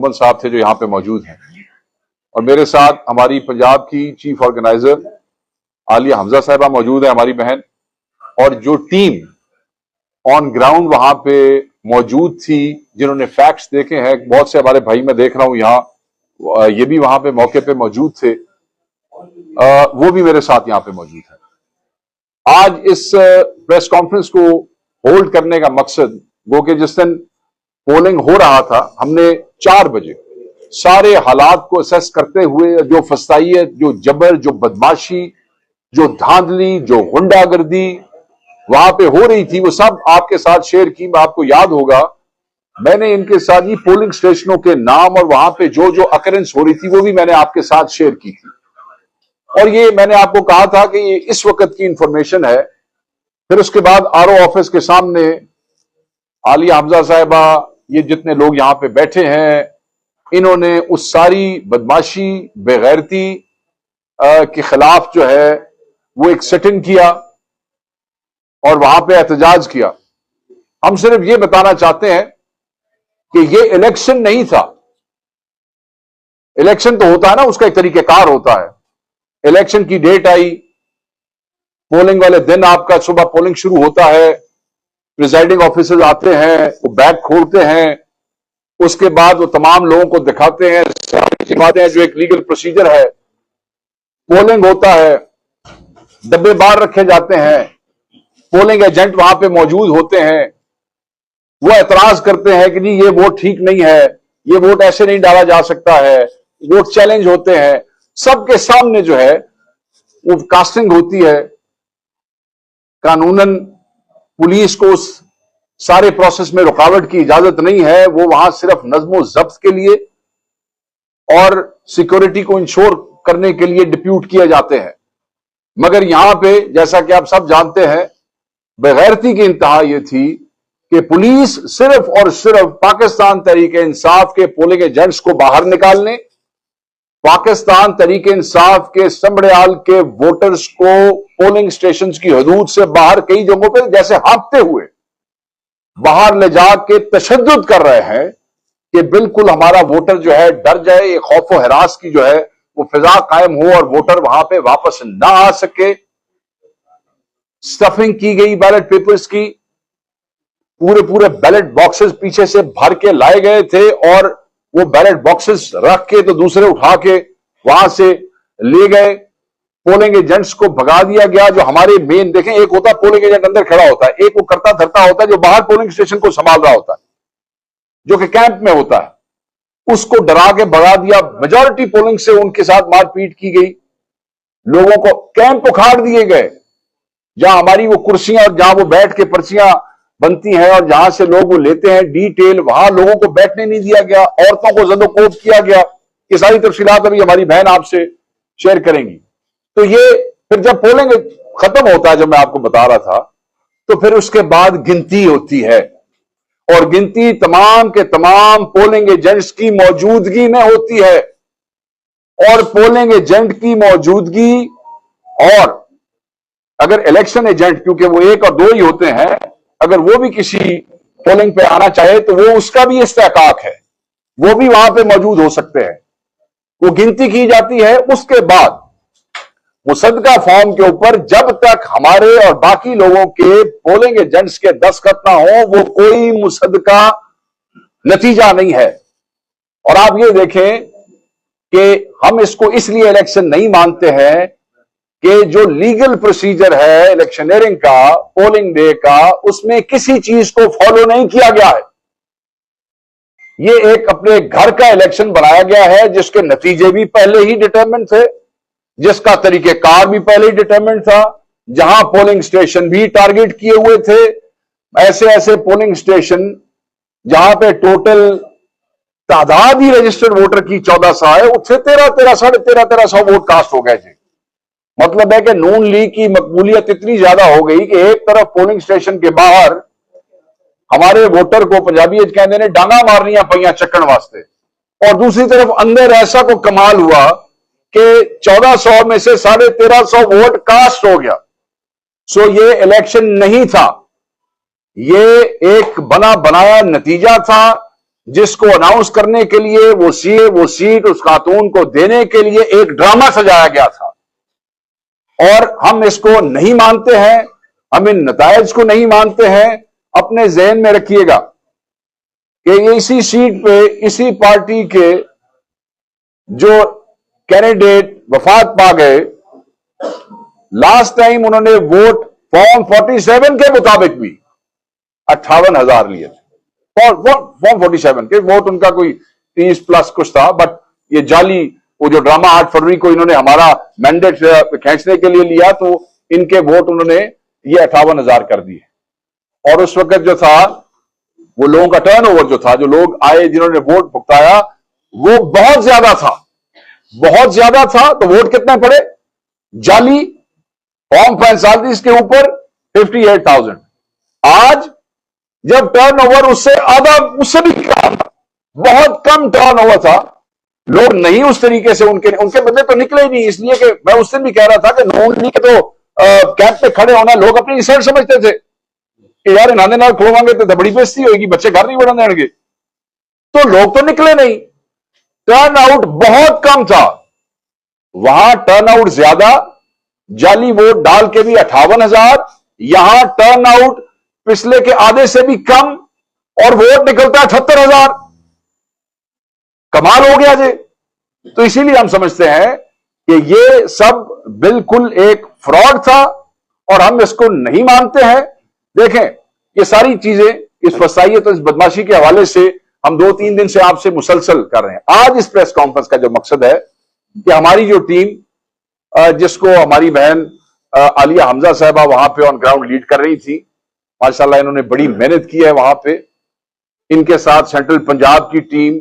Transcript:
मोहम्मद साहब थे जो यहाँ पे मौजूद हैं, और मेरे साथ हमारी पंजाब की चीफ ऑर्गेनाइजर आलिया हमजा साहिबा मौजूद है, हमारी बहन, और जो टीम ऑन ग्राउंड वहां पे मौजूद थी जिन्होंने फैक्ट्स देखे हैं, बहुत से हमारे भाई मैं देख रहा हूं यहाँ, ये भी वहां पे मौके पे मौजूद थे, वो भी मेरे साथ यहाँ पे मौजूद है। आज इस प्रेस कॉन्फ्रेंस को होल्ड करने का मकसद वो कि जिस दिन पोलिंग हो रहा था, हमने 4 बजे सारे हालात को असेस करते हुए जो फसाइयत, जो जबर, जो बदमाशी, जो धांधली, जो गुंडागर्दी वहां पे हो रही थी, वो सब आपके साथ शेयर की। आपको याद होगा मैंने इनके साथ ही पोलिंग स्टेशनों के नाम और वहां पे जो जो अकरेंस हो रही थी वो भी मैंने आपके साथ शेयर की थी, और ये मैंने आपको कहा था कि ये इस वक्त की इंफॉर्मेशन है। फिर उसके बाद आरओ ऑफिस के सामने आलिया हमजा साहिबा, ये जितने लोग यहां पे बैठे हैं, इन्होंने उस सारी बदमाशी, बेगैरती के खिलाफ जो है वो एक सिटिंग किया और वहां पे एहतजाज किया। हम सिर्फ ये बताना चाहते हैं कि ये इलेक्शन नहीं था। इलेक्शन तो होता है ना, उसका एक तरीकेकार होता है। इलेक्शन की डेट आई, पोलिंग वाले दिन आपका सुबह पोलिंग शुरू होता है, प्रिजाइडिंग ऑफिसर्स आते हैं, वो बैग खोलते हैं, उसके बाद वो तमाम लोगों को दिखाते हैं, दिखाते हैं जो एक लीगल प्रोसीजर है। पोलिंग होता है, डब्बे बाहर रखे जाते हैं, पोलिंग एजेंट वहां पे मौजूद होते हैं, वो एतराज करते हैं कि जी ये वोट ठीक नहीं है, ये वोट ऐसे नहीं डाला जा सकता है, वोट चैलेंज होते हैं। सबके सामने जो है वो कास्टिंग होती है। कानूनन पुलिस को उस सारे प्रोसेस में रुकावट की इजाजत नहीं है, वो वहां सिर्फ नज्मो जब्त के लिए और सिक्योरिटी को इंश्योर करने के लिए डिप्यूट किए जाते हैं। मगर यहां पे जैसा कि आप सब जानते हैं, बेगैरती की इंतहा यह थी कि पुलिस सिर्फ और सिर्फ पाकिस्तान तरीके इंसाफ के पोलिंग एजेंट्स को बाहर निकालने, पाकिस्तान तरीके इंसाफ के समड़याल के वोटर्स को पोलिंग स्टेशन की हदूद से बाहर कई जगहों पर जैसे हाँकते हुए बाहर ले जाके तशद्दुद कर रहे हैं कि बिल्कुल हमारा वोटर जो है डर जाए, ये खौफ व हिरास की जो है वो फिजा कायम हो और वोटर वहां पे वापस ना आ सके। स्टफिंग की गई बैलेट पेपर्स की, पूरे बैलेट बॉक्सेस पीछे से भर के लाए गए थे और वो बैलेट बॉक्सेस रख के तो दूसरे उठा के वहां से ले गए। पोलिंग एजेंट्स को भगा दिया गया। जो हमारे मेन देखें, एक होता पोलिंग एजेंट अंदर खड़ा होता है, एक वो करता धरता होता है जो बाहर पोलिंग स्टेशन को संभाल रहा होता है, जो कि कैंप में होता है, उसको डरा के भगा दिया। मेजॉरिटी पोलिंग से उनके साथ मारपीट की गई, लोगों को कैंप उखाड़ दिए गए, जहां हमारी वो कुर्सियां और जहां वो बैठ के पर्चियां बनती हैं और जहां से लोग वो लेते हैं डिटेल, वहां लोगों को बैठने नहीं दिया गया, औरतों को ज़दोकोब किया गया। ये सारी तफसीलात अभी हमारी बहन आपसे शेयर करेंगी। तो ये फिर जब पोलिंग खत्म होता है, जो मैं आपको बता रहा था, तो फिर उसके बाद गिनती होती है, और गिनती तमाम के तमाम पोलिंग एजेंट्स की मौजूदगी में होती है। और पोलिंग एजेंट की मौजूदगी, और अगर इलेक्शन एजेंट, क्योंकि वो 1 और 2 ही होते हैं, अगर वो भी किसी पोलिंग पे आना चाहे तो वो उसका भी इस्तेहकाक है, वो भी वहां पे मौजूद हो सकते हैं। वो गिनती की जाती है। उसके बाद मुसद्दका फॉर्म के ऊपर जब तक हमारे और बाकी लोगों के पोलिंग एजेंट्स के दस्तखत ना हो, वो कोई मुसद्दका नतीजा नहीं है। और आप ये देखें कि हम इसको इसलिए इलेक्शन नहीं मानते हैं कि जो लीगल प्रोसीजर है इलेक्शनरिंग का, पोलिंग डे का, उसमें किसी चीज को फॉलो नहीं किया गया है। ये एक अपने घर का इलेक्शन बनाया गया है जिसके नतीजे भी पहले ही डिटरमिन थे, जिसका तरीकेकार भी पहले ही डिटरमिन था, जहां पोलिंग स्टेशन भी टारगेट किए हुए थे। ऐसे ऐसे पोलिंग स्टेशन जहां पे टोटल तादाद ही रजिस्टर्ड वोटर की 1400 है, उससे 13,500 वोट कास्ट हो गए थे। मतलब है कि नून लीग की मकबूलियत इतनी ज्यादा हो गई कि एक तरफ पोलिंग स्टेशन के बाहर हमारे वोटर को पंजाबी कहते ने डांगा मारनियां पईयां चक्कन वास्ते, और दूसरी तरफ अंदर ऐसा को कमाल हुआ कि 1400 में से 1350 वोट कास्ट हो गया। सो ये इलेक्शन नहीं था, ये एक बना बनाया नतीजा था जिसको अनाउंस करने के लिए वो सीट उस खातून को देने के लिए एक ड्रामा सजाया गया था। और हम इसको नहीं मानते हैं, हम इन नतायज को नहीं मानते हैं। अपने जहन में रखिएगा कि इसी सीट पे इसी पार्टी के जो कैंडिडेट वफात पा गए, लास्ट टाइम उन्होंने वोट फॉर्म 47 के मुताबिक भी 58,000 लिए थे। फॉर्म 47 के वोट उनका कोई 30 प्लस कुछ था, बट ये जाली वो जो ड्रामा 8 फरवरी को इन्होंने हमारा मैंडेट खींचने के लिए लिया, तो इनके वोट उन्होंने ये 58,000 कर दिए। और उस वक्त जो था वो लोगों का टर्नओवर जो था, जो लोग आए जिन्होंने वोट भुगताया, वो बहुत ज्यादा था, बहुत ज्यादा था। तो वोट कितने पड़े? जाली फॉर्म 45 के ऊपर 58,000। आज जब टर्नओवर उससे आधा, उससे भी कम, बहुत कम टर्नओवर था, लोग नहीं उस तरीके से उनके बंदे तो निकले ही नहीं। इसलिए कि मैं उस दिन भी कह रहा था कि नून लीग के तो कैंप पे खड़े होना लोग अपनी इंसल्ट समझते थे कि यार इन्होंने ना खड़ोवांगे तो बड़ी बेइज्जती होगी, बच्चे घर नहीं बढ़ने देंगे। तो लोग तो निकले नहीं, टर्न आउट बहुत कम था। वहां टर्न आउट ज्यादा, जाली वोट डाल के भी 58,000, यहां टर्न आउट पिछले के आधे से भी कम और वोट निकलता 78,000। कमाल हो गया जी। तो इसीलिए हम समझते हैं कि ये सब बिल्कुल एक फ्रॉड था और हम इसको नहीं मानते हैं। देखें, ये सारी चीजें इस फसाइयत और इस बदमाशी के हवाले से हम 2-3 दिन से आपसे मुसलसल कर रहे हैं। आज इस प्रेस कॉन्फ्रेंस का जो मकसद है कि हमारी जो टीम, जिसको हमारी बहन आलिया हमजा साहबा वहां पे ऑन ग्राउंड लीड कर रही थी, माशाल्लाह इन्होंने बड़ी मेहनत की है वहां पे। इनके साथ सेंट्रल पंजाब की टीम